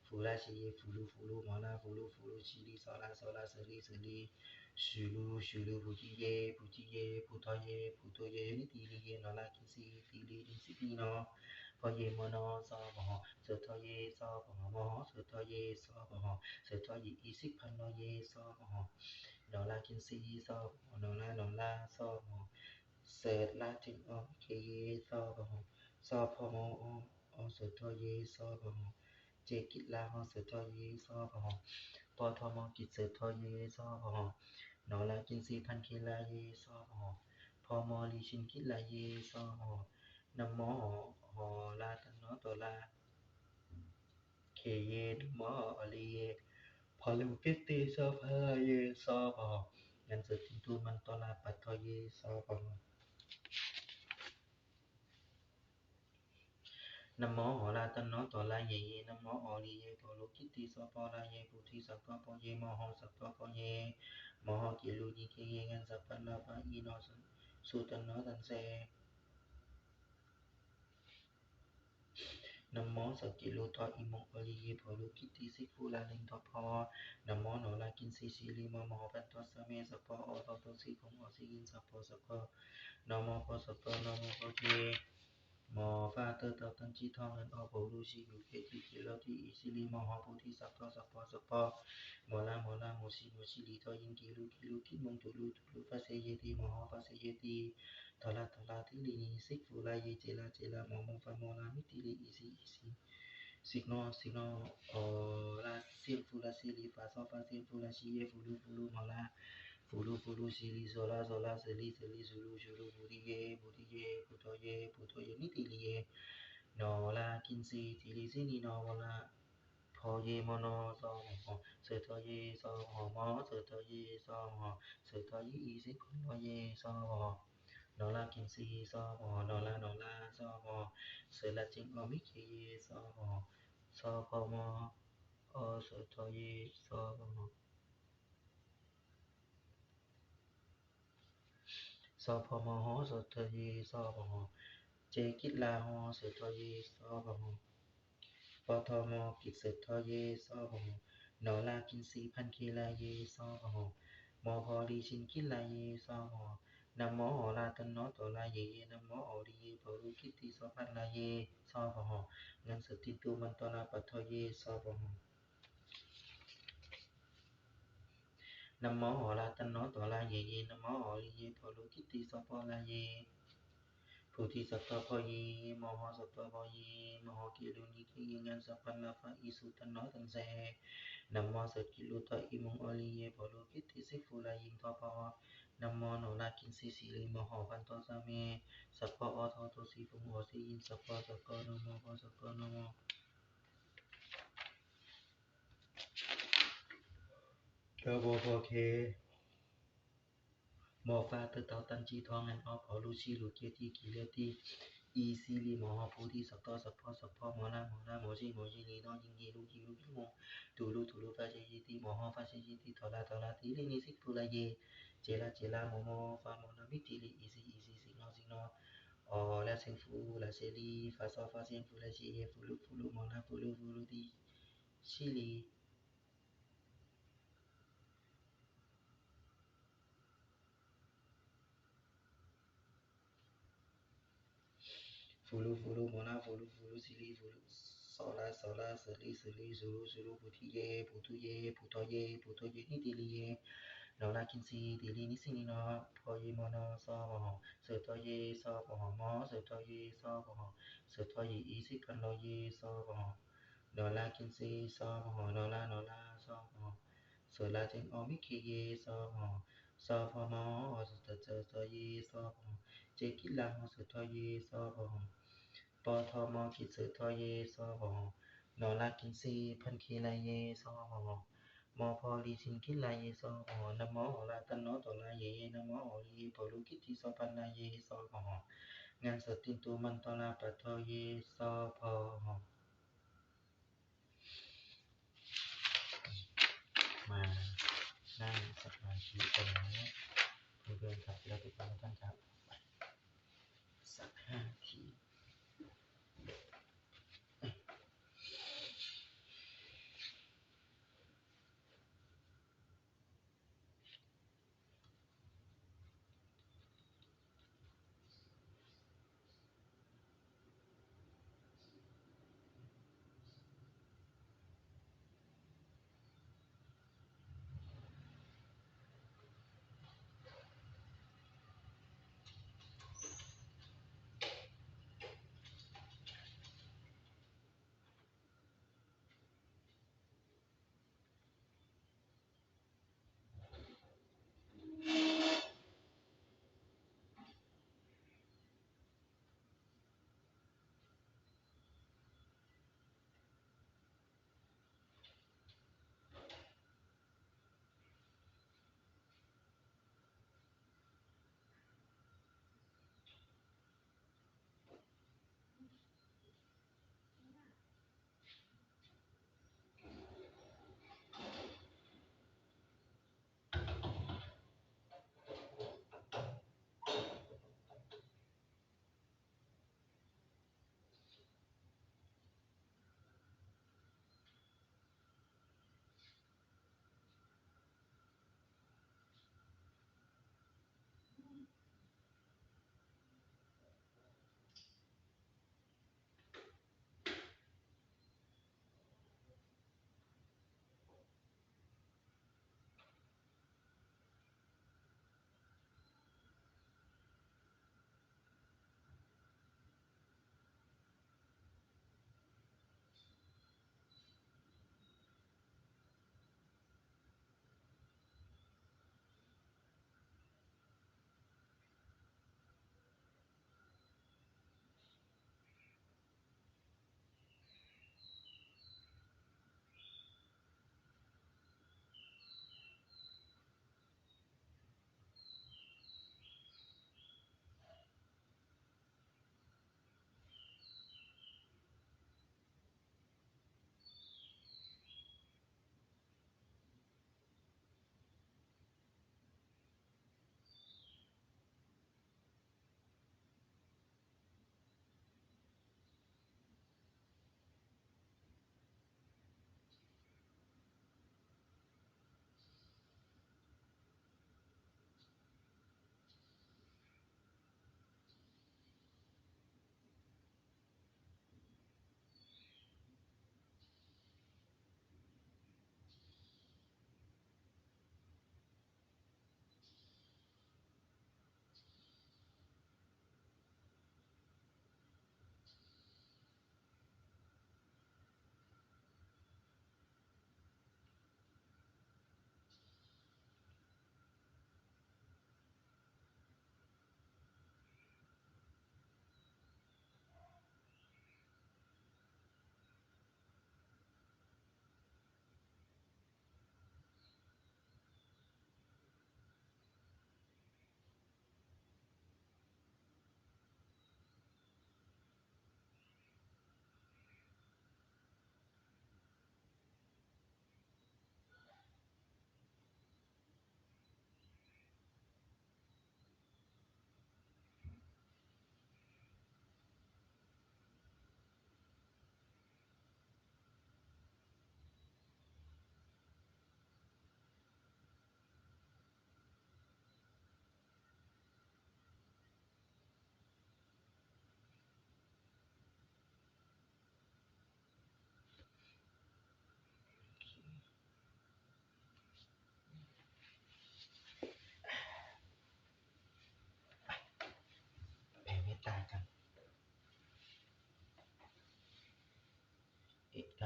Phù la chi ye phù lu mò la phù lu chi li so la sơ li shù lu phù to ye ni ti li ye no la ki si ti li ni si ti no pho ye mo no so bo ho sơ to ye so bo ho mo sơ to ye so bo ho sơ to ye i sik pan no ye so bo ho no la kin si so bo no la so bo sơ la tin o ke ye so bo ho so pho mo o sơ to ye so bo ho chế kít la ho sơ to ye so bo ho po tho mo kít sơ to ye so bo ho nó la kin si pan ki la ye so bo ho pho mo li shin kít la ye so bo ho nam mo ho la tan no to la ke ye nam mo ho li ye pho lu kít ti so pha la ye so bo ho ngân sơ tin tu man to la pat tho ye so bo ho Nam mô Hổ La Tân Nó Tổ La Ye Ye Nam mô Hổ Li Ye Phổ Lô Kít Ti So Pho La Ye Phù Thi Sập Pho Pho Ye Mô Hô Sập Pho Pho Ye Mô Hô Ki Lu Ni Ke Ye Ngân Sập Pan La Pha Y No Su Tân Nó Tân Se Nam mô Sập Ki Lu Tho Y Mông Ô Li Ye Phổ Lô Kít Ti Sik Phu La Linh Tho Pho Nam mô Nô La Kin Si Si Li Mô Mô Pan Tho Sa Me Sập Pho Ô Tho Tho Si Khong Ô Si Yin Sập Pho Nam mô Pho Sập Pho Nam mô Pho Ye Mô Pha Tơ Tao Tân Chi Thong Ngân Ô Phổ Lu Si Lu Ke Ti Ki Lo Ti Y Si Li Mô Hô Phù Thi Sập Pho Mô La Mô Si Li Tho Yin Ki Lu Kít Mông Tu Lu Pha Se Ye Ti Mô Hô Pha Se Ye Ti Thọ La Ti Li Ni Sik Phu La Ye Chê La Mô Mô Pha Mô La Mi Ti Li Y Si Sik No Ô La Siêng Phu La Si Li Pha So Pha Siêng Phu La Si Ye Phu Lu Mô La Phu Lu Si Li So La Se Li Su Lu Phu Ti Ye Phu Tho Ye Ni Ti Li Ye No La Kin Si Ti Li Si Ni No Mô La Pho Ye Mô No So Mô Sơ Tho Ye So Mô Mô Sơ Tho Ye So Mô Sơ Tho Ye Y Si Kun No Ye So Mô No La Kin Si So Mô No La So Mô Sơ La Ching O Mi Ke Ye So Mô So Pho Mô O Sơ Tho Ye So Mô So Pho Mô Ho Sơ Tho Ye So Mô Chế Kít La Ho Sơ Tho Ye So Mô Pho Tho Mô Kít Sơ Tho Ye So Mô No La Kin Si Pan Ki La Ye So Mô Mô Pho Li Shin Kít La Ye So Mô Nam Mô Hổ La Tân Nó Tổ La Ye Ye Nam Mô Hổ Li Ye Phổ Lu Kít Ti So Pan La Ye So Mô Ngân Sơ Tin Tu Man To La Pat Tho Ye So Mô Nam Mô Hổ La Tân Nó Tổ La Ye Ye Nam Mô Hổ Li Ye Phổ Lu Kít Ti So Pho La Ye 菩提萨埵婆耶，摩诃萨埵婆耶，摩诃กิรุนิเคยงันสัพพันลาภะอิสุตันนอตันเซนัมโมสัจกิรุตะอิมุงอลิเยปโลกิติสิฟุลายิงทอปะนัมโมโนนาคินสิสิลิมโหพันโตสะเมสัพพะอทอโตสีฟุงโอสียินสัพพะสักกะนะโมสักกะนะโมกะโบโบเคมอฟ้าเตอเตาตันจีทองอันออพอลูชีลูเกียตีกิเลตีอีซีลีมหาภูติสักกะสัพพะสัพพะมอนาโมจิลีนอยิงยีลูกิโมทูลูฟาเจยิติมหาฟาเจยิติทอลาติลินิสิกุลาเยเจลาโมโมฟาโมนามิติลิอีซีสิงโนออลาเซนฟูลาเซลีฟาซอฟาเซนฟูลาเจเยฟูลุมอนาฟูลุติชิลีฟูลุมอนาฟูลุซิลีฟูลุโซลาสลีซูรุพุทโธเยนิติลีเยโนราคินซีติลีนิสินิโนพอเยโมโนซอมหเสโตเยซอปหมอเสโตเยซอปหเสโตเยอีสิพันโลเยซอปหโนราคินซีซอปหโนราซอปหโซลาเจนอมิเคเยซอปหซอปหมอเสโตเยซอปหเจกิลังเสโตเยซอปหปทมกิเสโตเยซอปหโนราคินซีพันเคลาเยซอปหมอพอลีชินกิลาเยซอปหนะโมอลาตันโนตลาเยนะโมอลีปลุกิติสปันนาเยซอปหงานสติตุมันตลาปัทโทเยซอปหมานั่งสมาธิกันนะเพื่อนๆครับแล้วทุกท่านครับสัก5 ที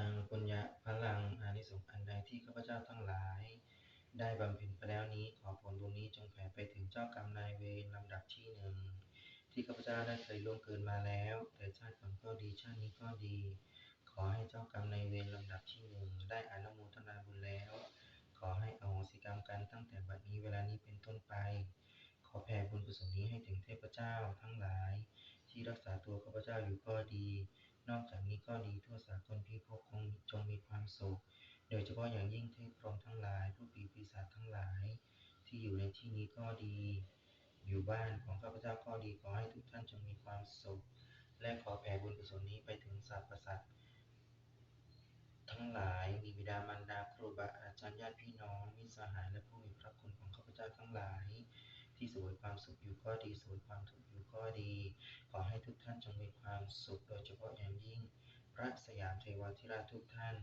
ทางปุญญพลังอานิสงส์อันใดที่ข้าพเจ้าทั้งหลายได้บำเพ็ญไปแล้วนี้ขอผลบุญนี้จงแผ่ไปถึงเจ้ากรรมนายเวรลำดับที่หนึ่งที่ข้าพเจ้าได้เคยล่วงเกินมาแล้วแต่ชาติก่อนก็ดีชาตินี้ก็ดีขอให้เจ้ากรรมนายเวรลำดับที่หนึ่งได้อนุโมทนาบุญแล้วขอให้อโหสิกรรมกันตั้งแต่บัดนี้เวลานี้เป็นต้นไปขอแผ่บุญกุศลนี้ให้ถึงเทพเจ้าทั้งหลายที่รักษาตัวข้าพเจ้าอยู่ก็ดีนอกจากนี้ก็ดีทั่วสากลพิภพจงมีความสุขโดยเฉพาะอย่างยิ่งเทพพรหมทั้งหลายผู้ปีศาจทั้งหลายที่อยู่ในที่นี้ก็ดีอยู่บ้านของข้าพเจ้าก็ดีขอให้ทุกท่านจงมีความสุขและขอแผ่บุญกุศลนี้ไปถึงสรรพสัตว์ทั้งหลายมีบิดามารดาครูบาอาจารย์ญาติพี่น้องมิตรสหายและผู้มีพระคุณของข้าพเจ้าทั้งหลายที่เสวยความสุขอยู่ก็ดีเสวยความทุกข์อยู่ก็ดีขอให้ทุกท่านจงมีความสุขโดยเฉพาะอย่างยิ่งพระสยามเทวาธิราชทุกท่าน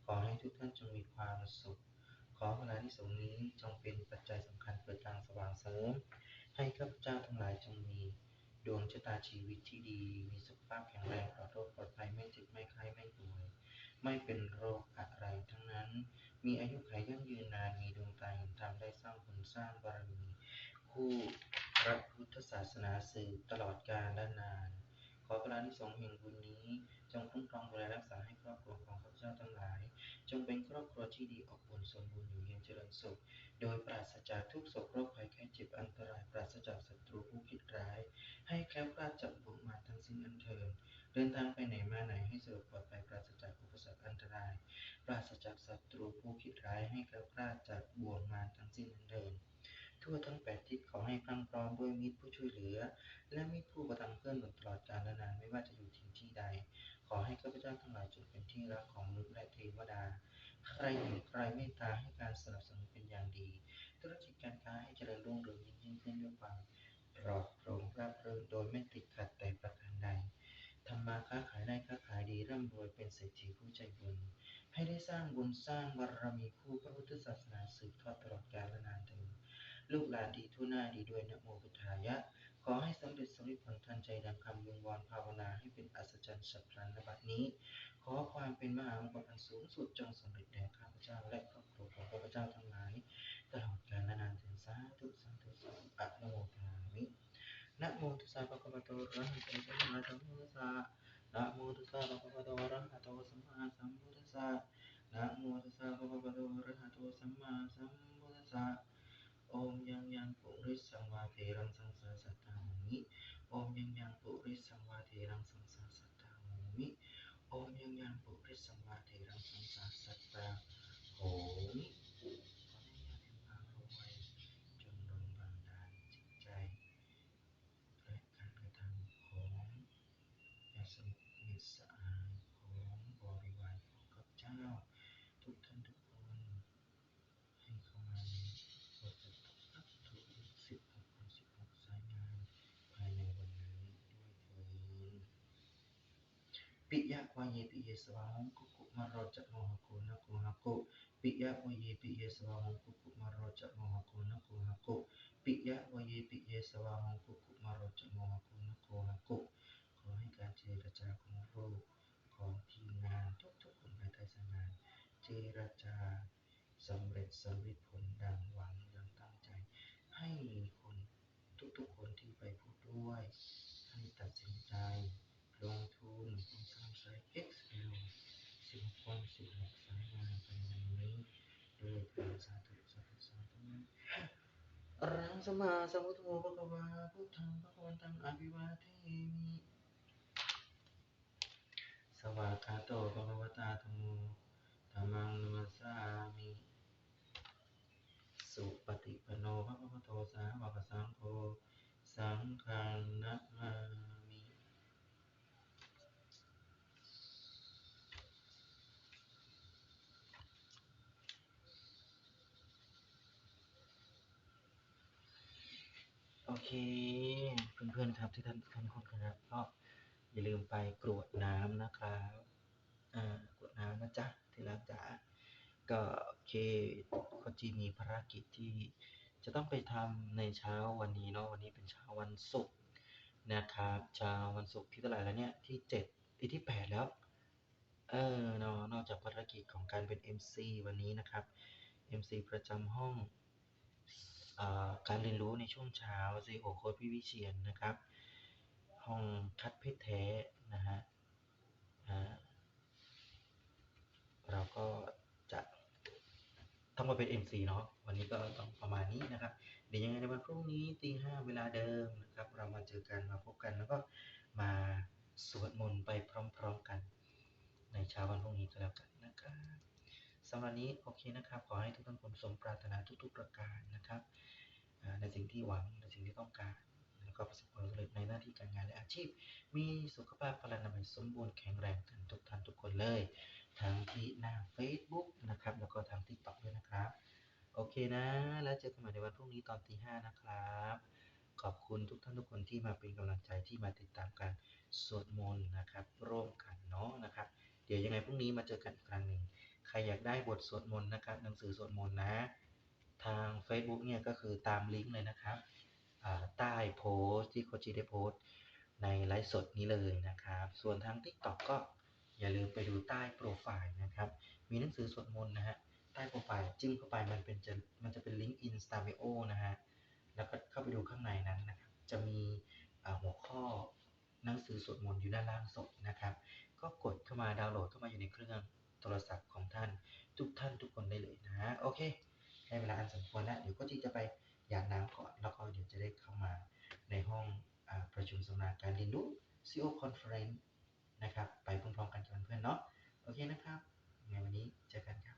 ขอให้ทุกท่านจงมีความสุขขอพระอานิสงส์นี้จงเป็นปัจจัยสำคัญเปิดทางสว่างเสริมให้ข้าพเจ้าทั้งหลายจงมีดวงชะตาชีวิตที่ดีมีสุขภาพแข็งแรงปลอดโรคปลอดภัยไม่เจ็บไม่ไข้ไม่ป่วยไม่เป็นโรคอะไรทั้งนั้นมีอายุขัยยั่งยืนนานมีดวงตาเห็นธรรมได้สร้างบุญสร้างบารมีคู่พระพุทธศาสนาสืบตลอดกาลและนานขอพระอานิสงส์แห่งบุญนี้จงคุ้มครองดูแลรักษาให้ครอบครัวของข้าพเจ้าทั้งหลายจงเป็นครอบครัวที่ดีอบอุ่นสมบูรณ์อยู่เย็นเจริญสุขโดยปราศจากทุกโศกโรคภัยไข้เจ็บอันตรายปราศจากศัตรูผู้คิดร้ายให้แคล้วคลาดจากบ่วงมารทั้งสิ้นอันเถิดเดินทางไปไหนมาไหนให้สะดวกปลอดภัยปราศจากอุปสรรคอันตรายปราศจากศัตรูผู้คิดร้ายให้แคล้วคลาดจากบ่วงมารทั้งสิ้นอันเถิดทั่วทั้ง8ทิศขอให้พรั่งพร้อมด้วยมิตรผู้ช่วยเหลือและมิตรผู้ประทังเกื้อหนุนตลอดกาลและนานไม่ว่าจะอยู่ที่ใดขอให้ข้าพเจ้าทั้งหลายจงเป็นที่รักของมนุษย์และเทวดาใครเห็นใครเมตตาให้การสนับสนุนเป็นอย่างดีธุรกิจการค้าให้เจริญรุ่งเรืองยิ่งขึ้นด้วยความปลอดโปร่งราบรื่นโดยไม่ติดขัดแต่ประการใดทำมาค้าขายได้ค้าขายดีร่ำรวยเป็นเศรษฐีผู้ใจบุญให้ได้สร้างบุญสร้างบารมีคู่พระพุทธศาสนาสืบทอดตลอดกาลและนานเถิดลูกหลานดีทั่วหน้าดีด้วยนะโมพุทธายะขอให้สำเร็จผลทันใจดังคำวิงวอนภาวนาให้เป็นอัศจรรย์ฉับพลันณบัดนี้ขอความเป็นมหามงคลอันสูงสุดจงสำเร็จแด่ข้าพเจ้าและครอบครัวของข้าพเจ้าทั้งหลายตลอดกาลและนานเถิดสาธุสาธุสาธุอะโนทามินะโมตัสสะภะคะวะโตอะระหะโตสัมมาสัมพุทธัสสะนะโมตัสสะภะคะวะโตอะระหะโตสัมมาสัมพุทธัสสะนะโมตัสสะภะคะวะโตอะระหะโตสัมมาสัมพุทธัสสะโอมยังปุริสังวาเทรังสังสาสัตตามิโอมยังปุริสังวาเทรังสังสาสัตตามิโอมยังปุริสังวาเทรังสังสาสัตตาโหมิขอให้ญาติพารวยจงดลบันดาลจิตใจและการกระทำของญาติสนิทมิตรสหายของบริวารของข้าพเจ้าทุกท่านทุกคนให้เข้ามาในบทสวดพระทุก16 สายงานภายในวันนี้ด้วยเถิดปิยะวายเยปิเยสวาหงคุกุมารจักโมหโกนะโกหะโกปิยะวายเยปิเยสวาหงคุกุมารจักโมหโกนะโกหะโกปิยะวายเยปิเยสวาหงคุกุมารจักโมหโกนะโกหะโกขอให้การเจรจาของลูกของทีมงานทุกๆคนภายใต้สายงานเจรจาสำเร็จผลดังหวังดังตั้งใจให้มีคนทุกๆคนที่ไปพูดด้วยให้ตัดสินใจลงทุนโครงสร้างไซต์ XL 16 สายงานภายในวันนี้ด้วยเถิดสาธุสาธุสาธุอะระหังสัมมาสัมพุทโธภะคะวาพุทธังภะคะวันตังอะภิวาเทมิสวากขาโตภะคะวตาธัมโมธัมมังนัมสสามิสุปฏิปันโนภะคะวะโตสาวกสังโฆสังฆังนะมามิโอเคเพื่อนๆครับที่ท่านทุกคนครับก็อย่าลืมไปกรวดน้ำนะครับกรวดน้ำนะจ๊ะที่รักจ๋าก็โอเคก็จีมีภารกิจที่จะต้องไปทำในเช้าวันนี้เนาะวันนี้เป็นเช้าวันศุกร์นะครับเช้าวันศุกร์ที่เท่าไหร่แล้วเนี่ยที่7ที่8แล้ว เนาะนอกจากภารกิจของการเป็น MC วันนี้นะครับ MC ประจำห้องการเรียนรู้ในช่วงเช้าซีโอโค้ดพี่วิเชียนนะครับห้องคัดเพชรแท้นะฮะเราก็จะต้องมาเป็น MC เนาะวันนี้ก็ต้องประมาณนี้นะครับเดี๋ยวยังไงในวันพรุ่งนี้ตี 5เวลาเดิมนะครับเรามาเจอกันมาพบกันแล้วก็มาสวดมนต์ไปพร้อมๆกันในเช้าวันพรุ่งนี้ก็แล้วกันนะครับสำหรับนี้โอเคนะครับขอให้ทุกท่านสมปรารถนาทุกๆประการนะครับในสิ่งที่หวังในสิ่งที่ต้องการแล้วก็ประสบความสำเร็จในหน้าที่การงานและอาชีพมีสุขภาพพลานามัยสมบูรณ์แข็งแรงกันทุกท่านทุกคนเลยทั้งที่หน้า Facebook นะครับแล้วก็ทาง TikTok ด้วยนะครับโอเคนะแล้วเจอกันใหม่ในวันพรุ่งนี้ตอนตี 5นะครับขอบคุณทุกท่านทุกคนที่มาเป็นกำลังใจที่มาติดตามการสวดมนต์นะครับร่วมกันเนาะนะครับเดี๋ยวยังไงพรุ่งนี้มาเจอกันอีกครั้งหนึ่งใครอยากได้บทสวดมนต์นะครับหนังสือสวดมนต์นะทาง Facebook เนี่ยก็คือตามลิงก์เลยนะครับใต้โพสต์ที่โคจิได้โพสต์ในไลฟ์สดนี้เลยนะครับส่วนทาง TikTok ก็อย่าลืมไปดูใต้โปรไฟล์นะครับมีหนังสือสวดมนต์นะฮะใต้โปรไฟล์จิ้มเข้าไปมันจะเป็นลิงก์ Instamio นะฮะแล้วก็เข้าไปดูข้างในนั้นนะครับจะมีหัวข้อหนังสือสวดมนต์อยู่ด้านล่างสดนะครับก็กดเข้ามาดาวน์โหลดเข้ามาอยู่ในเครื่องโทรศัพท์ของท่านทุกคนได้เลยนะโอเคได้เวลาอันสมควรแล้วเดี๋ยวก็จีจะไปหยาดน้ำก่อนแล้วก็เดี๋ยวจะได้เข้ามาในห้องประชุมสัมมนาการเรียนรู้ CEO Conference นะครับไปพร้อมๆกันกับเพื่อนๆเนาะโอเคนะครับในวันนี้เจอกันครับ